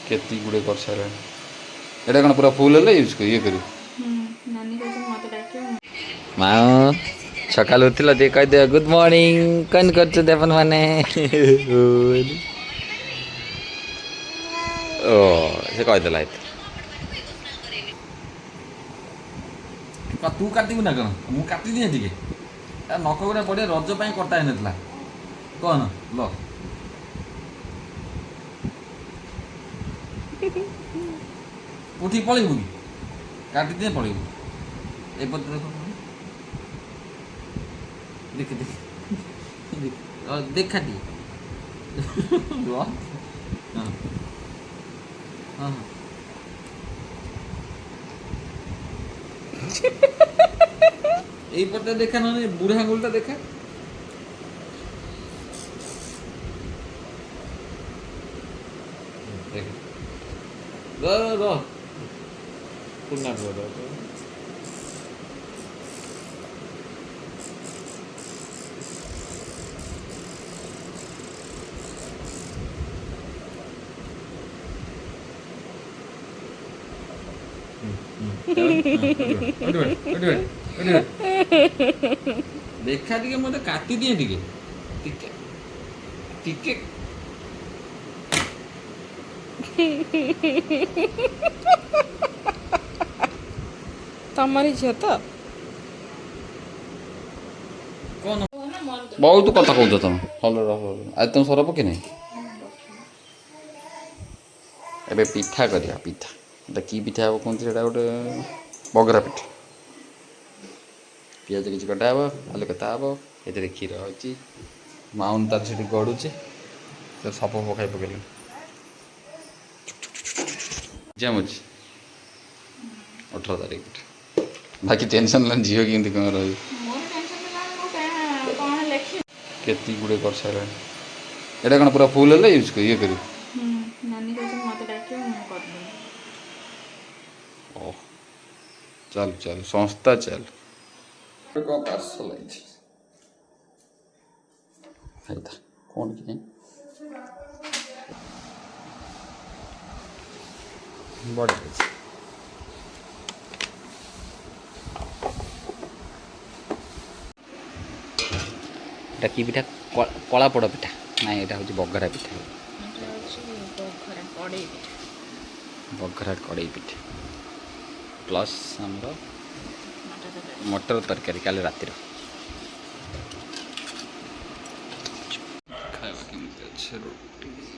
केती गुड़े कर सारे एटा कौन पूरा फुल है यूज कर ये करी माँ सकाल उठिल दे कह दे गुड मॉर्निंग कौन कर देपन माने ओ से कहदेला तू काटू ना कौन मुझे काटी दिए टे नख गुड़ा बढ़िया रज कटा ही ना कौन ल उठी पलैबू कि काटी दिए पलैबू एपट देख देख देख देख खाटी हाँ हाँ এইপটে দেখা না বুড়া আঙুলটা দেখা देखा टे मत काटी दिए टे टिके तमरी झील तो कौन बहुत कथा कह तुम हल आज तुम सर पक नहीं एबे पिठा करिया पिठा एटा की पिठा हम कहते हैं गोटे बगरा पिठा पिज किसी कटा हे आलू कटा हे ये क्षीर अच्छी माउन तार से गड़ुचे तो सप पकाई पकड़े एग्जाम अच्छी 18 तारीख बाकी टेंशन ना झील केमती कौन रही केती गुड़े कर सारे एटा कौन पूरा फुल है यूज कर ये करी चल चल संस्था चल कौन की बड़ा एटा की पिठा कला पड़ पिठा ना यहाँ हूँ बघरा पिठा बघरा कड़ई पिठा प्लस आमर मटर तरकारी काली रातिर खावा केमती अच्छे रोटी